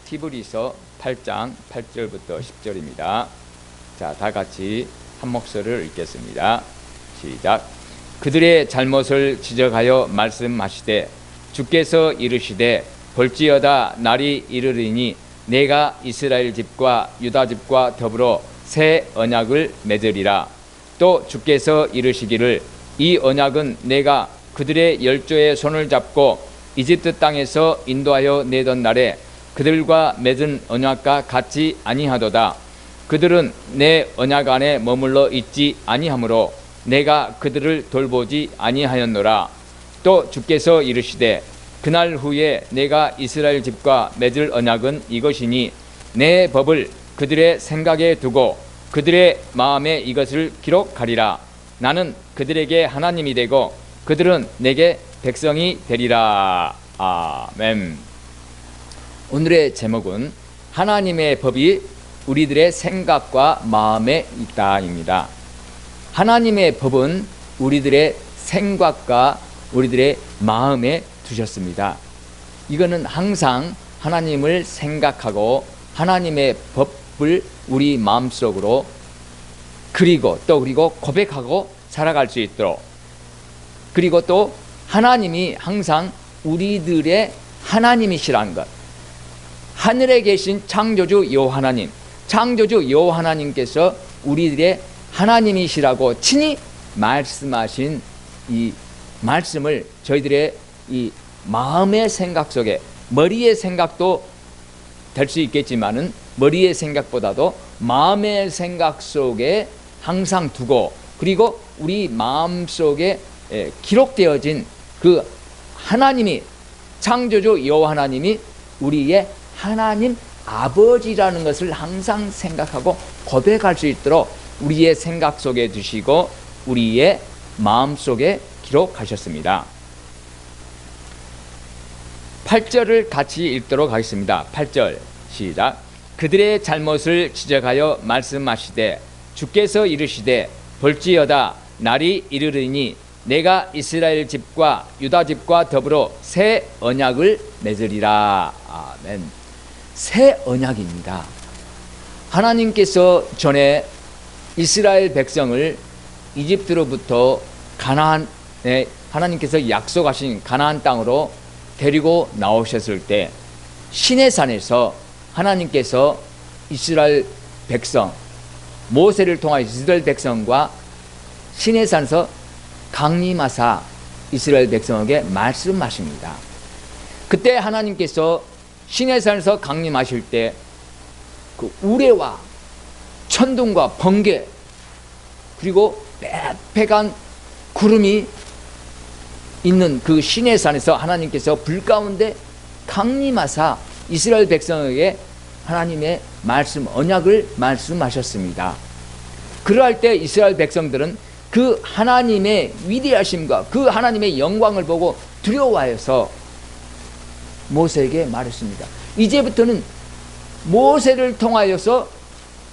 티브리서 8장 8절부터 10절입니다. 자, 다 같이 한 목소리를 읽겠습니다. 시작. 그들의 잘못을 지적하여 말씀하시되 주께서 이르시되 볼지어다 날이 이르리니 내가 이스라엘 집과 유다 집과 더불어 새 언약을 맺으리라. 또 주께서 이르시기를 이 언약은 내가 그들의 열조의 손을 잡고 이집트 땅에서 인도하여 내던 날에 그들과 맺은 언약과 같지 아니하도다. 그들은 내 언약 안에 머물러 있지 아니하므로 내가 그들을 돌보지 아니하였노라. 또 주께서 이르시되 그날 후에 내가 이스라엘 집과 맺을 언약은 이것이니 내 법을 그들의 생각에 두고 그들의 마음에 이것을 기록하리라. 나는 그들에게 하나님이 되고 그들은 내게 백성이 되리라. 아멘. 오늘의 제목은 하나님의 법이 우리들의 생각과 마음에 있다입니다. 하나님의 법은 우리들의 생각과 우리들의 마음에 두셨습니다. 이거는 항상 하나님을 생각하고 하나님의 법을 우리 마음속으로 그리고 고백하고 살아갈 수 있도록, 그리고 또 하나님이 항상 우리들의 하나님이시라는 것, 하늘에 계신 창조주 여호하나님, 창조주 여호하나님께서 우리들의 하나님이시라고 친히 말씀하신 이 말씀을 저희들의 이 마음의 생각 속에, 머리의 생각도 될 수 있겠지만은 머리의 생각보다도 마음의 생각 속에 항상 두고, 그리고 우리 마음 속에 기록되어진 그 하나님이, 창조주 여호하나님이 우리의 하나님 아버지라는 것을 항상 생각하고 고백할 수 있도록 우리의 생각 속에 두시고 우리의 마음 속에 기록하셨습니다. 8절을 같이 읽도록 하겠습니다. 8절 시작. 그들의 잘못을 지적하여 말씀하시되 주께서 이르시되 볼지어다 날이 이르리니 내가 이스라엘 집과 유다 집과 더불어 새 언약을 맺으리라. 아멘. 새 언약입니다. 하나님께서 전에 이스라엘 백성을 이집트로부터 가나안에, 하나님께서 약속하신 가나안 땅으로 데리고 나오셨을 때 시내산에서 하나님께서 이스라엘 백성, 모세를 통하여 이스라엘 백성과 시내산에서 강림하사 이스라엘 백성에게 말씀하십니다. 그때 하나님께서 시내산에서 강림하실 때 그 우레와 천둥과 번개 그리고 빽빽한 구름이 있는 그 시내산에서 하나님께서 불 가운데 강림하사 이스라엘 백성에게 하나님의 말씀, 언약을 말씀하셨습니다. 그러할 때 이스라엘 백성들은 그 하나님의 위대하심과 그 하나님의 영광을 보고 두려워하여서 모세에게 말했습니다. 이제부터는 모세를 통하여서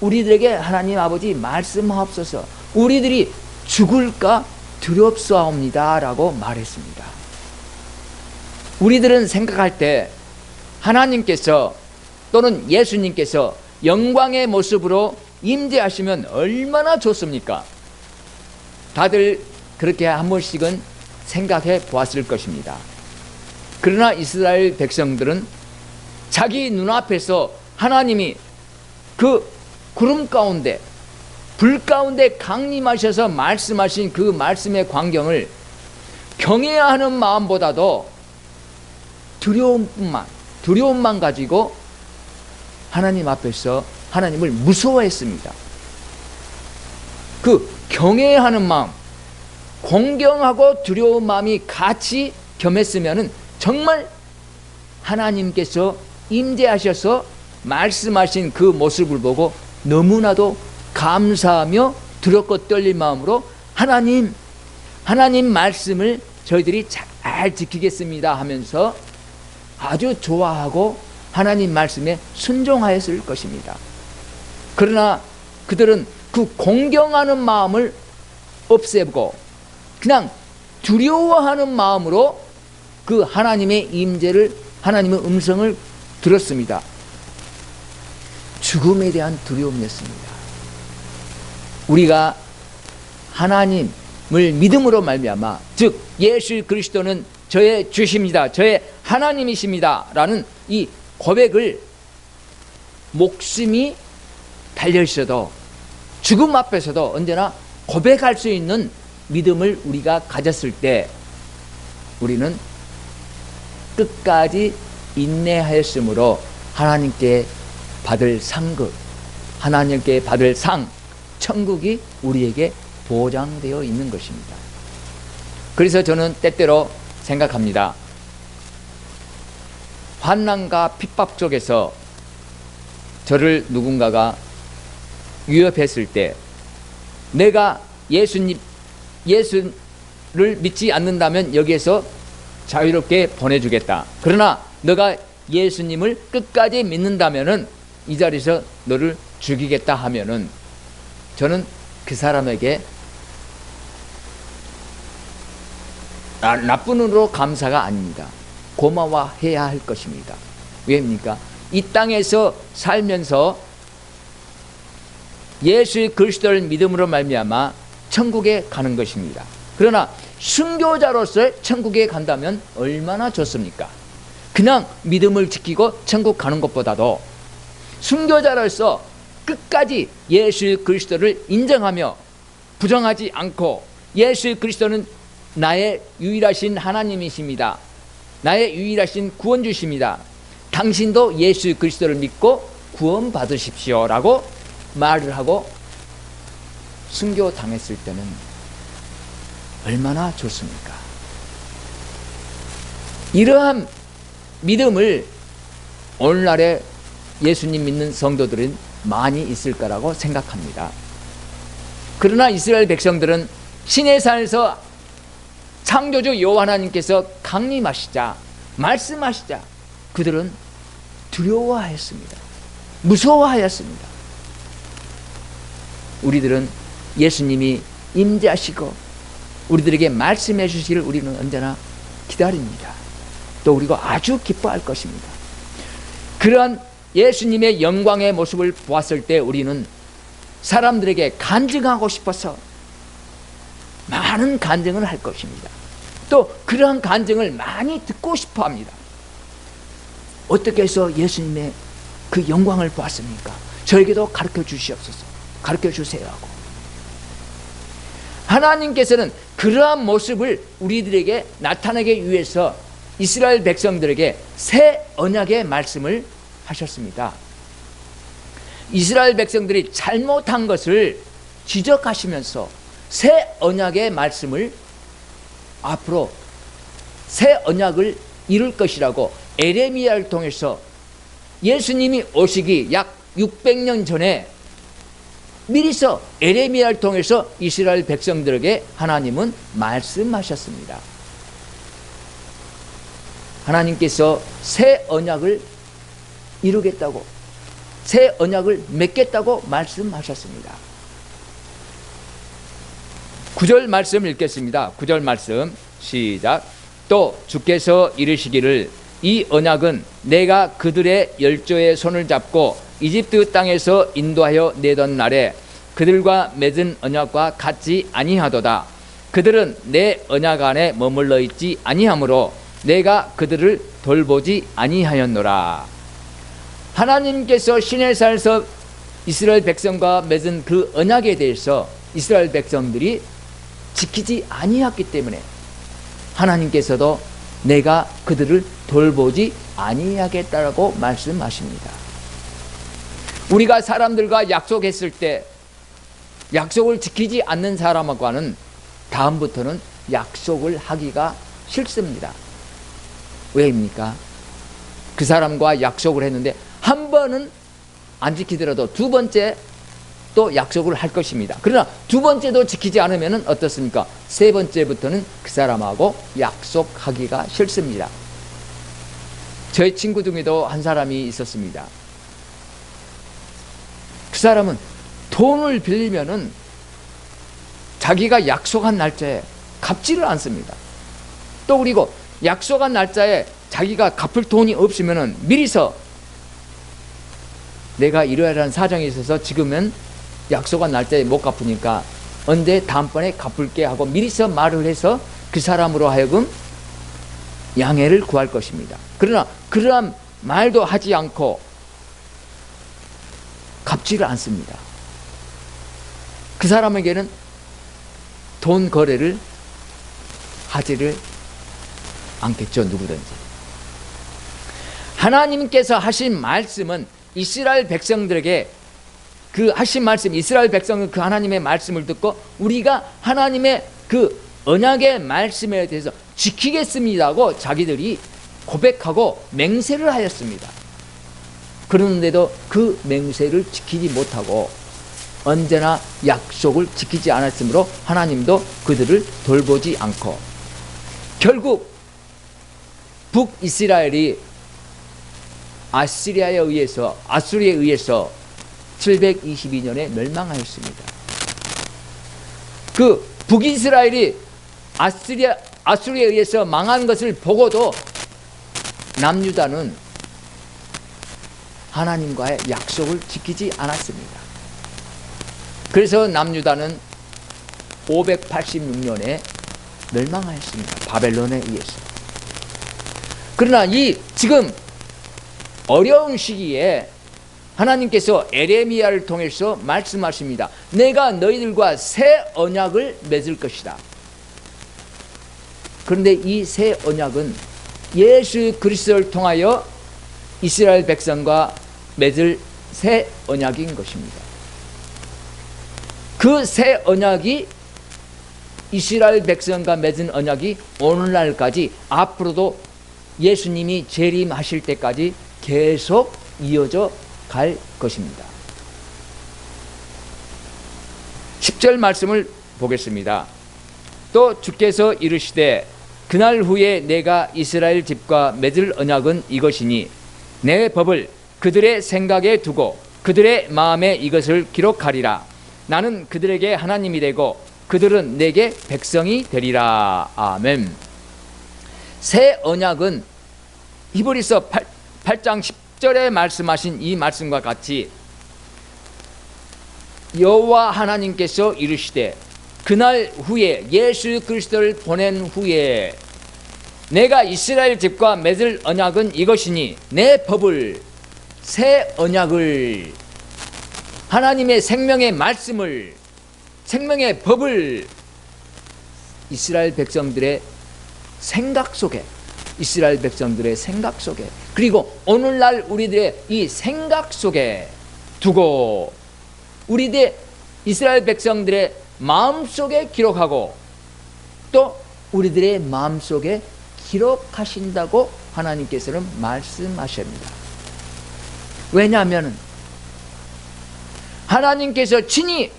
우리들에게 하나님 아버지 말씀하옵소서. 우리들이 죽을까 두렵사옵니다 라고 말했습니다. 우리들은 생각할 때 하나님께서 또는 예수님께서 영광의 모습으로 임재하시면 얼마나 좋습니까? 다들 그렇게 한 번씩은 생각해 보았을 것입니다. 그러나 이스라엘 백성들은 자기 눈앞에서 하나님이 그 구름 가운데, 불 가운데 강림하셔서 말씀하신 그 말씀의 광경을 경외하는 마음보다도 두려움만 가지고 하나님 앞에서 하나님을 무서워했습니다. 그 경외하는 마음, 공경하고 두려운 마음이 같이 겸했으면 정말 하나님께서 임재하셔서 말씀하신 그 모습을 보고 너무나도 감사하며 두렵고 떨린 마음으로 하나님 말씀을 저희들이 잘 지키겠습니다 하면서 아주 좋아하고 하나님 말씀에 순종하였을 것입니다. 그러나 그들은 그 공경하는 마음을 없애고 그냥 두려워하는 마음으로 그 하나님의 임재를, 하나님의 음성을 들었습니다. 죽음에 대한 두려움이었습니다. 우리가 하나님을 믿음으로 말미암아, 즉 예수 그리스도는 저의 주십니다, 저의 하나님이십니다 라는 이 고백을 목숨이 달려있어도 죽음 앞에서도 언제나 고백할 수 있는 믿음을 우리가 가졌을 때 우리는 끝까지 인내하였으므로 하나님께 받을 상급, 하나님께 받을 상, 천국이 우리에게 보장되어 있는 것입니다. 그래서 저는 때때로 생각합니다. 환난과 핍박 속에서 저를 누군가가 위협했을 때 내가 예수를 믿지 않는다면 여기에서 자유롭게 보내주겠다. 그러나 너가 예수님을 끝까지 믿는다면은 이 자리에서 너를 죽이겠다 하면은 저는 그 사람에게 나쁜 의로 감사가 아닙니다. 고마워해야 할 것입니다. 왜입니까? 이 땅에서 살면서 예수 그리스도를 믿음으로 말미암아 천국에 가는 것입니다. 그러나 순교자로서 천국에 간다면 얼마나 좋습니까? 그냥 믿음을 지키고 천국 가는 것보다도 순교자로서 끝까지 예수 그리스도를 인정하며 부정하지 않고 예수 그리스도는 나의 유일하신 하나님이십니다, 나의 유일하신 구원주십니다, 당신도 예수 그리스도를 믿고 구원 받으십시오 라고 말을 하고 순교 당했을 때는 얼마나 좋습니까? 이러한 믿음을 오늘날에 예수님 믿는 성도들은 많이 있을 거라고 생각합니다. 그러나 이스라엘 백성들은 시내산에서 창조주 여호와 하나님께서 강림하시자, 말씀하시자 그들은 두려워하였습니다. 무서워하였습니다. 우리들은 예수님이 임재하시고 우리들에게 말씀해 주시기를 우리는 언제나 기다립니다. 또 우리가 아주 기뻐할 것입니다. 그러한 예수님의 영광의 모습을 보았을 때 우리는 사람들에게 간증하고 싶어서 많은 간증을 할 것입니다. 또 그러한 간증을 많이 듣고 싶어 합니다. 어떻게 해서 예수님의 그 영광을 보았습니까? 저에게도 가르쳐 주시옵소서, 가르쳐 주세요 하고, 하나님께서는 그러한 모습을 우리들에게 나타내기 위해서 이스라엘 백성들에게 새 언약의 말씀을 하셨습니다. 이스라엘 백성들이 잘못한 것을 지적하시면서 새 언약의 말씀을 앞으로 새 언약을 이룰 것이라고 에레미야를 통해서 예수님이 오시기 약 600년 전에 미리서 에레미야를 통해서 이스라엘 백성들에게 하나님은 말씀하셨습니다. 하나님께서 새 언약을 이루겠다고, 새 언약을 맺겠다고 말씀하셨습니다. 9절 말씀 읽겠습니다. 9절 말씀 시작. 또 주께서 이르시기를 이 언약은 내가 그들의 열조의 손을 잡고 이집트 땅에서 인도하여 내던 날에 그들과 맺은 언약과 같지 아니하도다. 그들은 내 언약 안에 머물러 있지 아니하므로 내가 그들을 돌보지 아니하였노라. 하나님께서 시내산에서 이스라엘 백성과 맺은 그 언약에 대해서 이스라엘 백성들이 지키지 아니했기 때문에 하나님께서도 내가 그들을 돌보지 아니하겠다라고 말씀하십니다. 우리가 사람들과 약속했을 때 약속을 지키지 않는 사람과는 다음부터는 약속을 하기가 싫습니다. 왜입니까? 그 사람과 약속을 했는데 한 번은 안 지키더라도 두 번째 또 약속을 할 것입니다. 그러나 두 번째도 지키지 않으면 어떻습니까? 세 번째부터는 그 사람하고 약속하기가 싫습니다. 저희 친구 중에도 한 사람이 있었습니다. 그 사람은 돈을 빌리면은 자기가 약속한 날짜에 갚지를 않습니다. 또 그리고 약속한 날짜에 자기가 갚을 돈이 없으면은 미리서 내가 이러이러한 사정이 있어서 지금은 약속은 날 때 못 갚으니까 언제 다음번에 갚을게 하고 미리서 말을 해서 그 사람으로 하여금 양해를 구할 것입니다. 그러나 그러한 말도 하지 않고 갚지를 않습니다. 그 사람에게는 돈 거래를 하지를 않겠죠. 누구든지. 하나님께서 하신 말씀은 이스라엘 백성들에게 그 하신 말씀, 이스라엘 백성은 그 하나님의 말씀을 듣고 우리가 하나님의 그 언약의 말씀에 대해서 지키겠습니다고 자기들이 고백하고 맹세를 하였습니다. 그런데도 그 맹세를 지키지 못하고 언제나 약속을 지키지 않았으므로 하나님도 그들을 돌보지 않고 결국 북이스라엘이 아수리아에 의해서 722년에 멸망하였습니다. 그 북이스라엘이 아수리아에 의해서 망한 것을 보고도 남유다는 하나님과의 약속을 지키지 않았습니다. 그래서 남유다는 586년에 멸망하였습니다. 바벨론에 의해서. 그러나 이 지금 어려운 시기에 하나님께서 에레미야를 통해서 말씀하십니다. 내가 너희들과 새 언약을 맺을 것이다. 그런데 이 새 언약은 예수 그리스도를 통하여 이스라엘 백성과 맺을 새 언약인 것입니다. 그 새 언약이 이스라엘 백성과 맺은 언약이 오늘날까지 앞으로도 예수님이 재림하실 때까지 계속 이어져 갈 것입니다. 10절 말씀을 보겠습니다. 또 주께서 이르시되 그날 후에 내가 이스라엘 집과 맺을 언약은 이것이니 내 법을 그들의 생각에 두고 그들의 마음에 이것을 기록하리라. 나는 그들에게 하나님이 되고 그들은 내게 백성이 되리라. 아멘. 새 언약은 히브리서 8장 10절에 말씀하신 이 말씀과 같이 여호와 하나님께서 이르시되 그날 후에 예수 그리스도를 보낸 후에 내가 이스라엘 집과 맺을 언약은 이것이니 내 법을 새 언약을 하나님의 생명의 말씀을 생명의 법을 이스라엘 백성들의 생각 속에 이스라엘 백성들의 생각 속에 그리고 오늘날 우리들의 이 생각 속에 두고 우리들의 이스라엘 백성들의 마음속에 기록하고 또 우리들의 마음속에 기록하신다고 하나님께서는 말씀하십니다. 왜냐하면 하나님께서 친히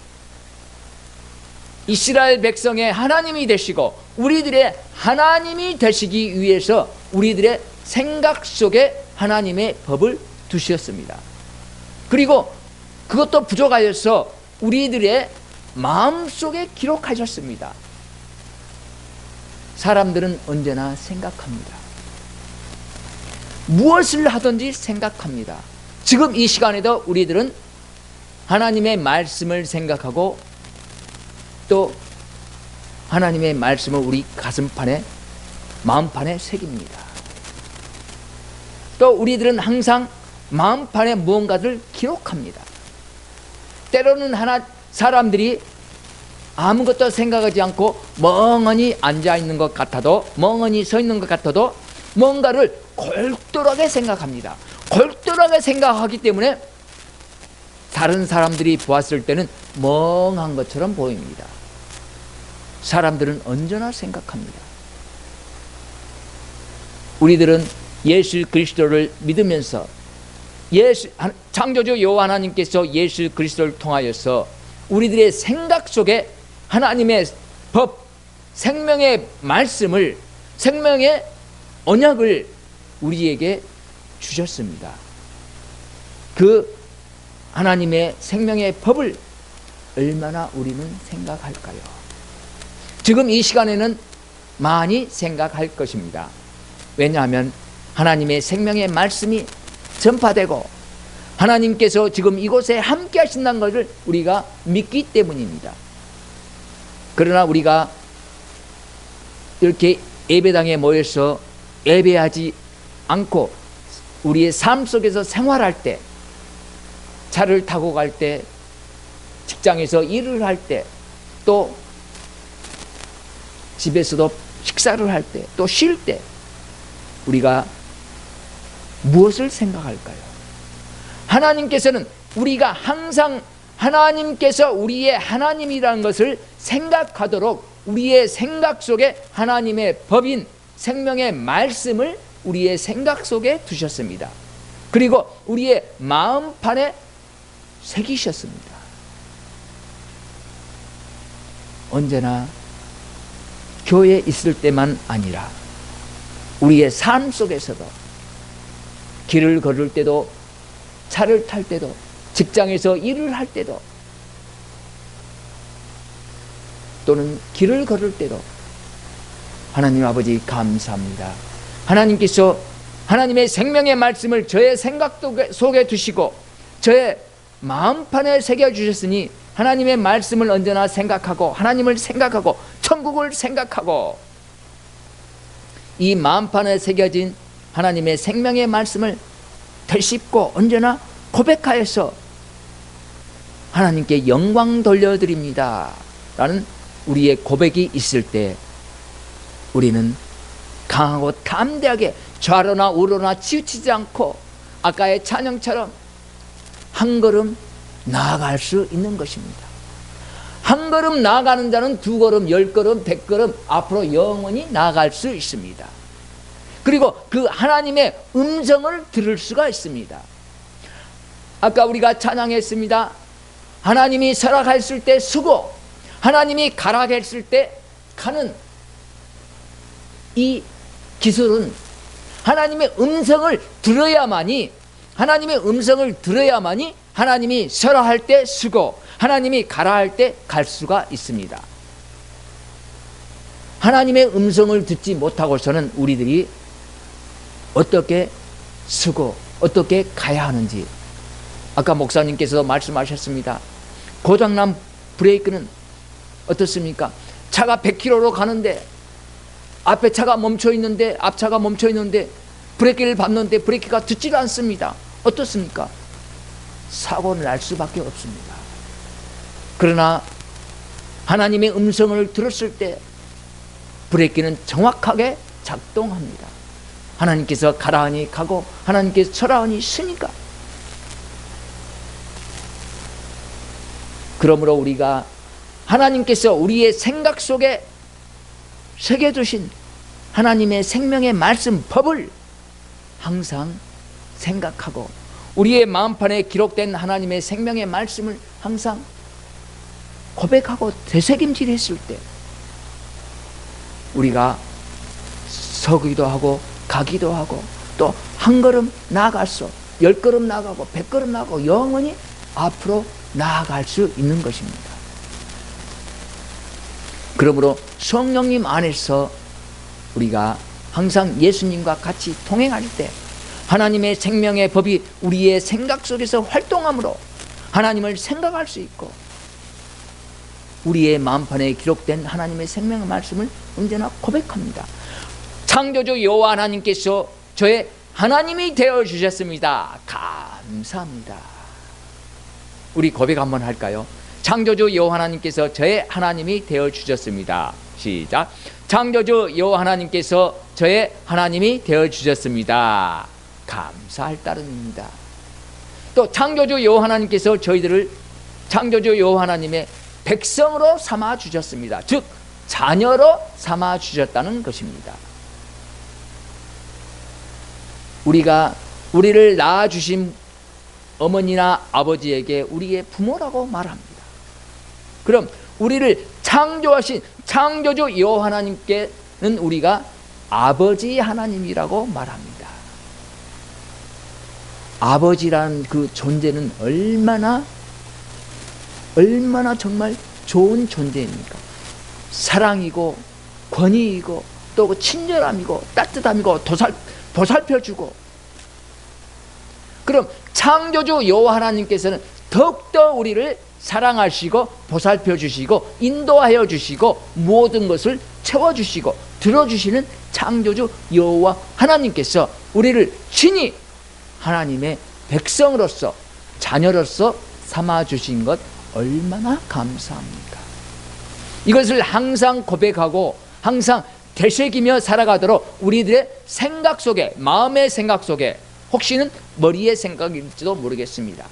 이스라엘 백성의 하나님이 되시고 우리들의 하나님이 되시기 위해서 우리들의 생각 속에 하나님의 법을 두셨습니다. 그리고 그것도 부족하여서 우리들의 마음속에 기록하셨습니다. 사람들은 언제나 생각합니다. 무엇을 하든지 생각합니다. 지금 이 시간에도 우리들은 하나님의 말씀을 생각하고 또 하나님의 말씀을 우리 가슴판에 마음판에 새깁니다. 또 우리들은 항상 마음판에 무언가를 기록합니다. 때로는 사람들이 아무것도 생각하지 않고 멍하니 앉아있는 것 같아도 멍하니 서 있는 것 같아도 뭔가를 골똘하게 생각합니다. 골똘하게 생각하기 때문에 다른 사람들이 보았을 때는 멍한 것처럼 보입니다. 사람들은 언제나 생각합니다. 우리들은 예수 그리스도를 믿으면서 창조주 여호와 하나님께서 예수 그리스도를 통하여서 우리들의 생각 속에 하나님의 법, 생명의 말씀을 생명의 언약을 우리에게 주셨습니다. 그 하나님의 생명의 법을 얼마나 우리는 생각할까요? 지금 이 시간에는 많이 생각할 것입니다. 왜냐하면 하나님의 생명의 말씀이 전파되고 하나님께서 지금 이곳에 함께 하신다는 것을 우리가 믿기 때문입니다. 그러나 우리가 이렇게 예배당에 모여서 예배하지 않고 우리의 삶 속에서 생활할 때, 차를 타고 갈 때, 직장에서 일을 할 때, 또 집에서도 식사를 할 때, 또 쉴 때 우리가 무엇을 생각할까요? 하나님께서는 우리가 항상 하나님께서 우리의 하나님이라는 것을 생각하도록 우리의 생각 속에 하나님의 법인 생명의 말씀을 우리의 생각 속에 두셨습니다. 그리고 우리의 마음판에 새기셨습니다. 언제나 교회에 있을 때만 아니라 우리의 삶 속에서도, 길을 걸을 때도, 차를 탈 때도, 직장에서 일을 할 때도, 또는 길을 걸을 때도 하나님 아버지 감사합니다. 하나님께서 하나님의 생명의 말씀을 저의 생각 속에 두시고 저의 마음판에 새겨주셨으니 하나님의 말씀을 언제나 생각하고, 하나님을 생각하고, 천국을 생각하고, 이 마음판에 새겨진 하나님의 생명의 말씀을 되씹고 언제나 고백하여서 하나님께 영광 돌려드립니다 라는 우리의 고백이 있을 때 우리는 강하고 담대하게 좌로나 우로나 치우치지 않고 아까의 찬양처럼 한 걸음 나아갈 수 있는 것입니다. 한 걸음 나아가는 자는 두 걸음, 10걸음, 100걸음 앞으로 영원히 나아갈 수 있습니다. 그리고 그 하나님의 음성을 들을 수가 있습니다. 아까 우리가 찬양했습니다. 하나님이 서락했을 때 서고, 하나님이 가라 했을 때 가는 이 기술은 하나님의 음성을 들어야만이, 하나님의 음성을 들어야만이 하나님이 서라 할 때 서고 하나님이 가라 할 때 갈 수가 있습니다. 하나님의 음성을 듣지 못하고서는 우리들이 어떻게 서고 어떻게 가야 하는지, 아까 목사님께서도 말씀하셨습니다. 고장난 브레이크는 어떻습니까? 차가 100km로 가는데 앞에 차가 멈춰 있는데, 앞차가 멈춰 있는데 브레이크를 밟는데 브레이크가 듣질 않습니다. 어떻습니까? 사고를 날 수밖에 없습니다. 그러나 하나님의 음성을 들었을 때 브레이크는 정확하게 작동합니다. 하나님께서 가라 하니 가고 하나님께서 서라 하니 서니까. 그러므로 우리가 하나님께서 우리의 생각 속에 새겨두신 하나님의 생명의 말씀 법을 항상 생각하고 우리의 마음판에 기록된 하나님의 생명의 말씀을 항상 고백하고 되새김질했을 때 우리가 서기도 하고 가기도 하고 또 한 걸음 나아가서 10걸음 나아가고 100걸음 나아가고 영원히 앞으로 나아갈 수 있는 것입니다. 그러므로 성령님 안에서 우리가 항상 예수님과 같이 동행할 때 하나님의 생명의 법이 우리의 생각 속에서 활동함으로 하나님을 생각할 수 있고 우리의 마음판에 기록된 하나님의 생명의 말씀을 언제나 고백합니다. 창조주 여호와 하나님께서 저의 하나님이 되어주셨습니다. 감사합니다. 우리 고백 한번 할까요? 창조주 여호와 하나님께서 저의 하나님이 되어주셨습니다. 시작. 창조주 여호와 하나님께서 저의 하나님이 되어주셨습니다. 감사할 따름입니다. 또 창조주 여호와 하나님께서 저희들을 창조주 여호와 하나님의 백성으로 삼아 주셨습니다. 즉 자녀로 삼아 주셨다는 것입니다. 우리를 낳아 주신 어머니나 아버지에게 우리의 부모라고 말합니다. 그럼 우리를 창조하신 창조주 여호와 하나님께는 우리가 아버지 하나님이라고 말합니다. 아버지라는 그 존재는 얼마나 정말 좋은 존재입니까? 사랑이고 권위이고 또 친절함이고 따뜻함이고 보살펴주고 그럼 창조주 여호와 하나님께서는 더욱더 우리를 사랑하시고 보살펴 주시고 인도하여 주시고 모든 것을 채워주시고 들어주시는 창조주 여호와 하나님께서 우리를 친히 하나님의 백성으로서 자녀로서 삼아주신 것 얼마나 감사합니까? 이것을 항상 고백하고 항상 되새기며 살아가도록 우리들의 생각 속에, 마음의 생각 속에, 혹시는 머리의 생각일지도 모르겠습니다.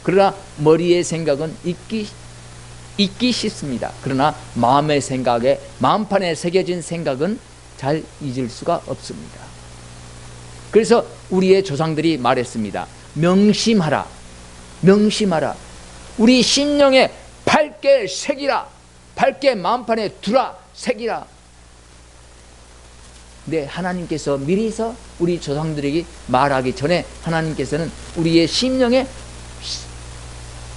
그러나 머리의 생각은 잊기 쉽습니다. 그러나 마음의 생각에, 마음판에 새겨진 생각은 잘 잊을 수가 없습니다. 그래서 우리의 조상들이 말했습니다. 명심하라, 명심하라. 우리 심령에 밝게 새기라, 밝게 마음판에 두라, 새기라. 네, 하나님께서 미리서 우리 조상들에게 말하기 전에 하나님께서는 우리의 심령에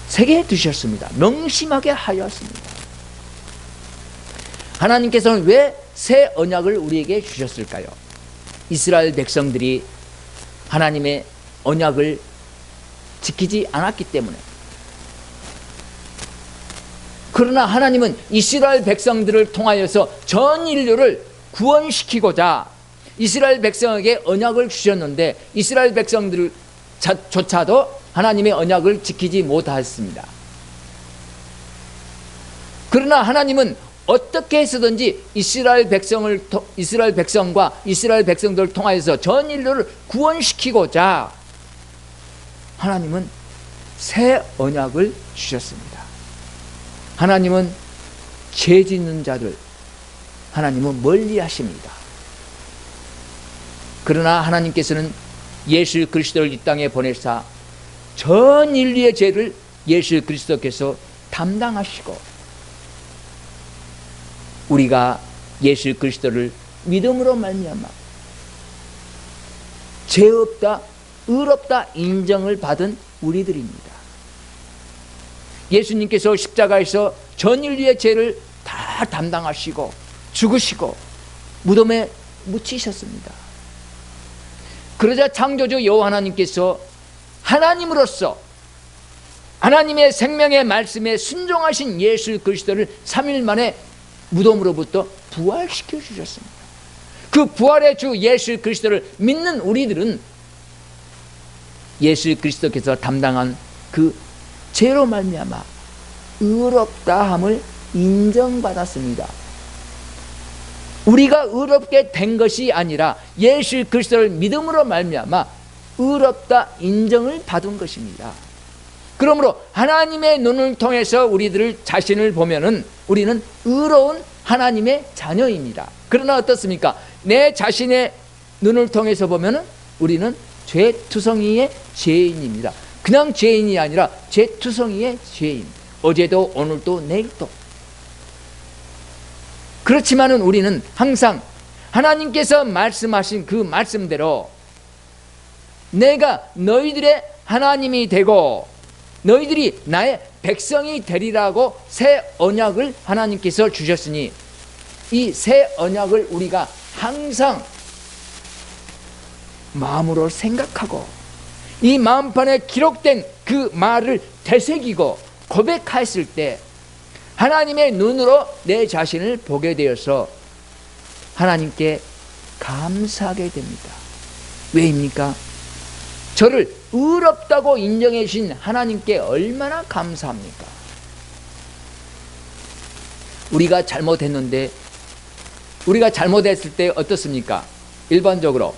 새겨 두셨습니다. 명심하게 하였습니다. 하나님께서는 왜 새 언약을 우리에게 주셨을까요? 이스라엘 백성들이 하나님의 언약을 지키지 않았기 때문에. 그러나 하나님은 이스라엘 백성들을 통하여서 전 인류를 구원시키고자 이스라엘 백성에게 언약을 주셨는데 이스라엘 백성들조차도 하나님의 언약을 지키지 못하였습니다. 그러나 하나님은 어떻게 해서든지 이스라엘 백성과 이스라엘 백성들을 통하여서 전 인류를 구원시키고자 하나님은 새 언약을 주셨습니다. 하나님은 죄 짓는 자들, 하나님은 멀리 하십니다. 그러나 하나님께서는 예수 그리스도를 이 땅에 보내사 전 인류의 죄를 예수 그리스도께서 담당하시고 우리가 예수 그리스도를 믿음으로 말미암아 죄 없다, 의롭다 인정을 받은 우리들입니다. 예수님께서 십자가에서 전 인류의 죄를 다 담당하시고 죽으시고 무덤에 묻히셨습니다. 그러자 창조주 여호와 하나님께서 하나님으로서 하나님의 생명의 말씀에 순종하신 예수 그리스도를 3일 만에 무덤으로부터 부활시켜 주셨습니다. 그 부활의 주 예수 그리스도를 믿는 우리들은 예수 그리스도께서 담당한 그 죄로 말미암아 의롭다함을 인정받았습니다. 우리가 의롭게 된 것이 아니라 예수 그리스도를 믿음으로 말미암아 의롭다 인정을 받은 것입니다. 그러므로 하나님의 눈을 통해서 우리들 자신을 보면은 우리는 의로운 하나님의 자녀입니다. 그러나 어떻습니까? 내 자신의 눈을 통해서 보면은 우리는 죄투성이의 죄인입니다. 그냥 죄인이 아니라 죄투성이의 죄인. 어제도 오늘도 내일도. 그렇지만은 우리는 항상 하나님께서 말씀하신 그 말씀대로 내가 너희들의 하나님이 되고 너희들이 나의 백성이 되리라고 새 언약을 하나님께서 주셨으니 이 새 언약을 우리가 항상 마음으로 생각하고 이 마음판에 기록된 그 말을 되새기고 고백했을 때 하나님의 눈으로 내 자신을 보게 되어서 하나님께 감사하게 됩니다. 왜입니까? 저를 의롭다고 인정해 주신 하나님께 얼마나 감사합니까? 우리가 잘못했는데 우리가 잘못했을 때 어떻습니까? 일반적으로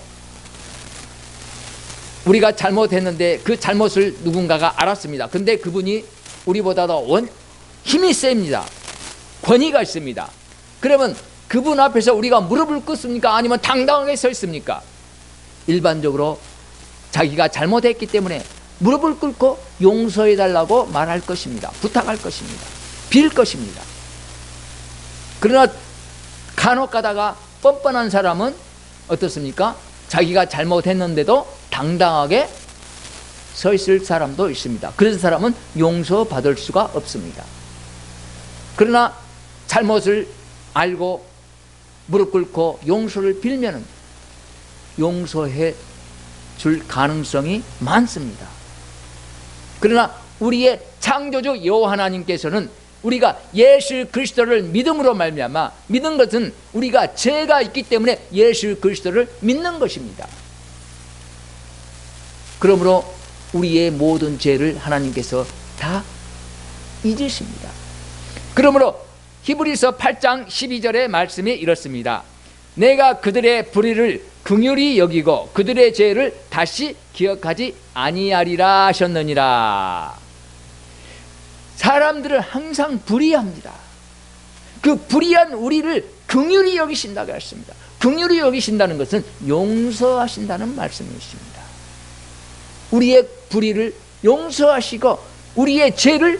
우리가 잘못했는데 그 잘못을 누군가가 알았습니다. 근데 그분이 우리보다도 힘이 셉니다. 권위가 있습니다. 그러면 그분 앞에서 우리가 무릎을 꿇습니까? 아니면 당당하게 서 있습니까? 일반적으로 자기가 잘못했기 때문에 무릎을 꿇고 용서해 달라고 말할 것입니다. 부탁할 것입니다. 빌 것입니다. 그러나 간혹 가다가 뻔뻔한 사람은 어떻습니까? 자기가 잘못했는데도 당당하게 서 있을 사람도 있습니다. 그래서 사람은 용서받을 수가 없습니다. 그러나 잘못을 알고 무릎 꿇고 용서를 빌면은 용서해 줄 가능성이 많습니다. 그러나 우리의 창조주 여호와 하나님께서는 우리가 예수 그리스도를 믿음으로 말미암아, 믿은 것은 우리가 죄가 있기 때문에 예수 그리스도를 믿는 것입니다. 그러므로 우리의 모든 죄를 하나님께서 다 잊으십니다. 그러므로 히브리서 8장 12절의 말씀이 이렇습니다. 내가 그들의 불의를 긍휼히 여기고 그들의 죄를 다시 기억하지 아니하리라 하셨느니라. 사람들은 항상 불의합니다. 그 불의한 우리를 긍휼히 여기신다고 했습니다. 긍휼히 여기신다는 것은 용서하신다는 말씀이십니다. 우리의 불의를 용서하시고 우리의 죄를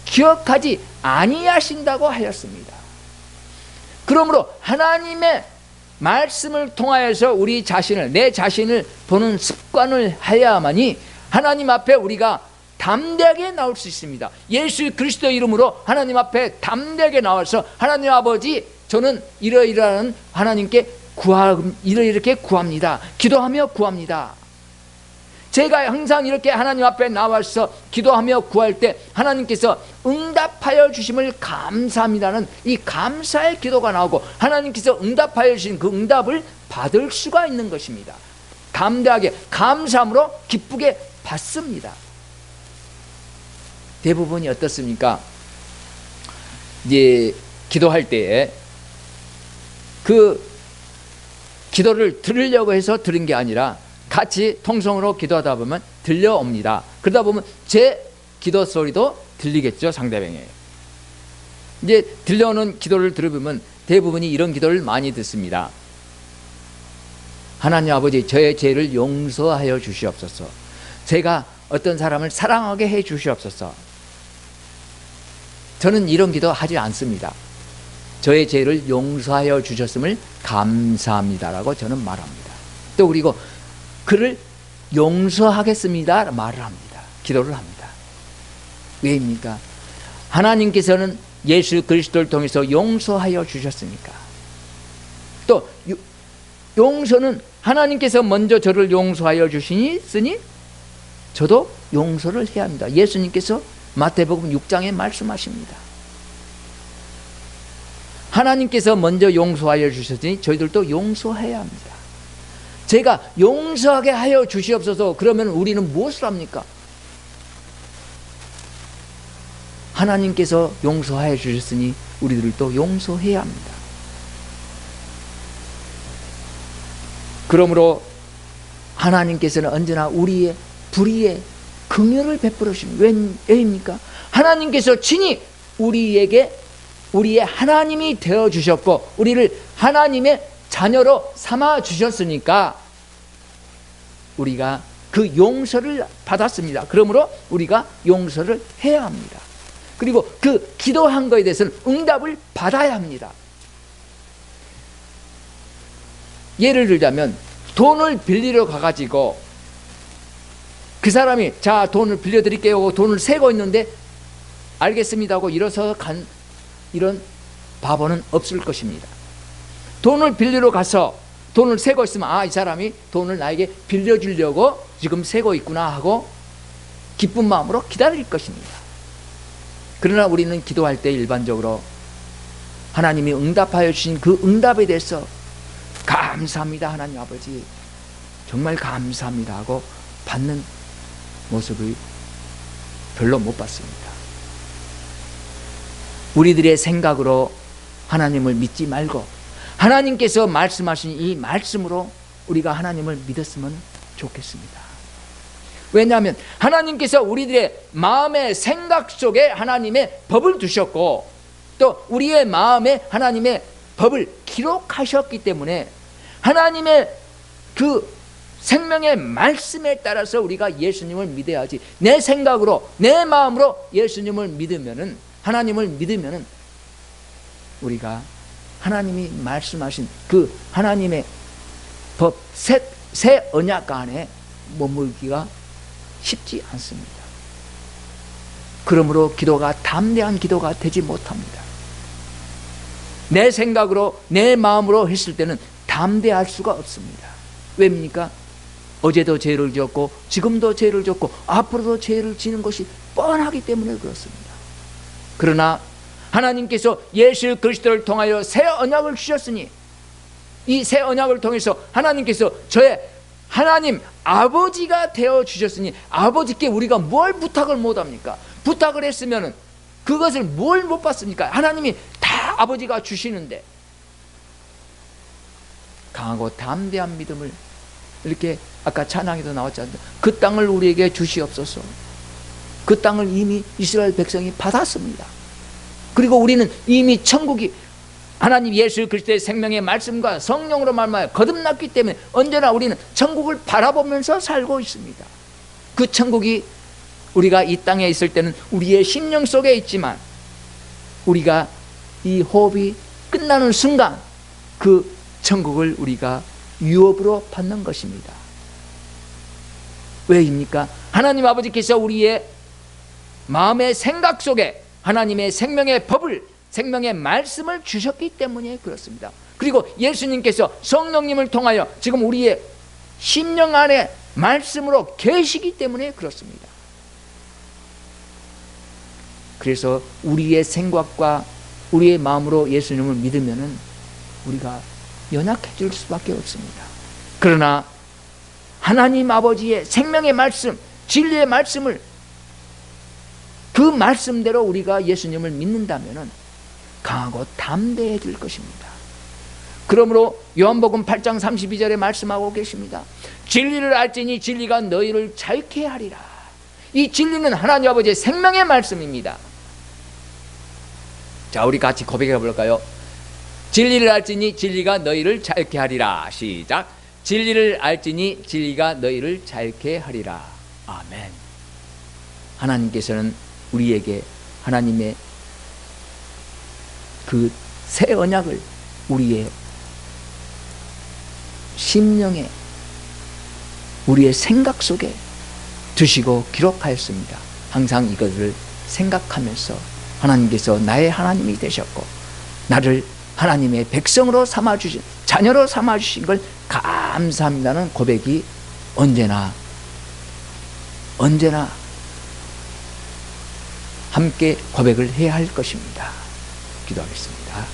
기억하지 아니하신다고 하였습니다. 그러므로 하나님의 말씀을 통하여서 우리 자신을, 내 자신을 보는 습관을 해야만이 하나님 앞에 우리가 담대하게 나올 수 있습니다. 예수 그리스도 이름으로 하나님 앞에 담대하게 나와서 하나님 아버지, 저는 이러이러한 하나님께 이렇게 구합니다. 기도하며 구합니다. 제가 항상 이렇게 하나님 앞에 나와서 기도하며 구할 때 하나님께서 응답하여 주심을 감사합니다는 이 감사의 기도가 나오고 하나님께서 응답하여 주신 그 응답을 받을 수가 있는 것입니다. 담대하게 감사함으로 기쁘게 받습니다. 대부분이 어떻습니까? 이제 기도할 때에 그 기도를 들으려고 해서 들은 게 아니라 같이 통성으로 기도하다 보면 들려옵니다. 그러다 보면 제 기도 소리도 들리겠죠, 상대방에. 이제 들려오는 기도를 들어보면 대부분이 이런 기도를 많이 듣습니다. 하나님 아버지, 저의 죄를 용서하여 주시옵소서. 제가 어떤 사람을 사랑하게 해 주시옵소서. 저는 이런 기도 하지 않습니다. 저의 죄를 용서하여 주셨음을 감사합니다라고 저는 말합니다. 또 그리고 그를 용서하겠습니다 말을 합니다. 기도를 합니다. 왜입니까? 하나님께서는 예수 그리스도를 통해서 용서하여 주셨으니까. 또 용서는 하나님께서 먼저 저를 용서하여 주시니 저도 용서를 해야 합니다. 예수님께서 마태복음 6장에 말씀하십니다. 하나님께서 먼저 용서하여 주셨으니 저희들도 용서해야 합니다. 제가 용서하게 하여 주시옵소서. 그러면 우리는 무엇을 합니까? 하나님께서 용서하여 주셨으니 우리들도 용서해야 합니다. 그러므로 하나님께서는 언제나 우리의 불의에 긍휼을 베풀어 주십니다. 왜입니까? 하나님께서 친히 우리에게 우리의 하나님이 되어 주셨고 우리를 하나님의 자녀로 삼아 주셨으니까 우리가 그 용서를 받았습니다. 그러므로 우리가 용서를 해야 합니다. 그리고 그 기도한 것에 대해서는 응답을 받아야 합니다. 예를 들자면 돈을 빌리러 가가지고 그 사람이 자 돈을 빌려드릴게요 하고 돈을 세고 있는데 알겠습니다 하고 일어서 간 이런 바보는 없을 것입니다. 돈을 빌리러 가서 돈을 세고 있으면 아, 이 사람이 돈을 나에게 빌려주려고 지금 세고 있구나 하고 기쁜 마음으로 기다릴 것입니다. 그러나 우리는 기도할 때 일반적으로 하나님이 응답하여 주신 그 응답에 대해서 감사합니다 하나님 아버지, 정말 감사합니다 하고 받는 모습을 별로 못 봤습니다. 우리들의 생각으로 하나님을 믿지 말고 하나님께서 말씀하신 이 말씀으로 우리가 하나님을 믿었으면 좋겠습니다. 왜냐하면 하나님께서 우리들의 마음의 생각 속에 하나님의 법을 두셨고 또 우리의 마음에 하나님의 법을 기록하셨기 때문에 하나님의 그 생명의 말씀에 따라서 우리가 예수님을 믿어야지, 내 생각으로 내 마음으로 예수님을 믿으면은, 하나님을 믿으면은 우리가 하나님이 말씀하신 그 하나님의 법 새 언약 안에 머물기가 쉽지 않습니다. 그러므로 기도가 담대한 기도가 되지 못합니다. 내 생각으로 내 마음으로 했을 때는 담대할 수가 없습니다. 왜입니까? 어제도 죄를 지었고 지금도 죄를 짓고 앞으로도 죄를 지는 것이 뻔하기 때문에 그렇습니다. 그러나 하나님께서 예수 그리스도를 통하여 새 언약을 주셨으니 이 새 언약을 통해서 하나님께서 저의 하나님 아버지가 되어 주셨으니 아버지께 우리가 뭘 부탁을 못합니까? 부탁을 했으면 그것을 뭘 못 받습니까? 하나님이 다 아버지가 주시는데 강하고 담대한 믿음을 이렇게 아까 찬양에도 나왔잖아요. 그 땅을 우리에게 주시옵소서. 그 땅을 이미 이스라엘 백성이 받았습니다. 그리고 우리는 이미 천국이 하나님 예수 그리스도의 생명의 말씀과 성령으로 말미암아 거듭났기 때문에 언제나 우리는 천국을 바라보면서 살고 있습니다. 그 천국이 우리가 이 땅에 있을 때는 우리의 심령 속에 있지만 우리가 이 호흡이 끝나는 순간 그 천국을 우리가 유업으로 받는 것입니다. 왜입니까? 하나님 아버지께서 우리의 마음의 생각 속에 하나님의 생명의 법을, 생명의 말씀을 주셨기 때문에 그렇습니다. 그리고 예수님께서 성령님을 통하여 지금 우리의 심령 안에 말씀으로 계시기 때문에 그렇습니다. 그래서 우리의 생각과 우리의 마음으로 예수님을 믿으면은 우리가 연약해질 수밖에 없습니다. 그러나 하나님 아버지의 생명의 말씀, 진리의 말씀을 그 말씀대로 우리가 예수님을 믿는다면은 강하고 담대해질 것입니다. 그러므로 요한복음 8장 32절에 말씀하고 계십니다. 진리를 알지니 진리가 너희를 자유케 하리라. 이 진리는 하나님 아버지의 생명의 말씀입니다. 자, 우리 같이 고백해 볼까요? 진리를 알지니 진리가 너희를 자유케 하리라. 시작. 진리를 알지니 진리가 너희를 자유케 하리라. 아멘. 하나님께서는 우리에게 하나님의 그 새 언약을 우리의 심령에, 우리의 생각 속에 두시고 기록하였습니다. 항상 이것을 생각하면서 하나님께서 나의 하나님이 되셨고 나를 하나님의 백성으로 삼아주신, 자녀로 삼아주신 걸 감사합니다는 고백이 언제나 함께 고백을 해야 할 것입니다. 기도하겠습니다.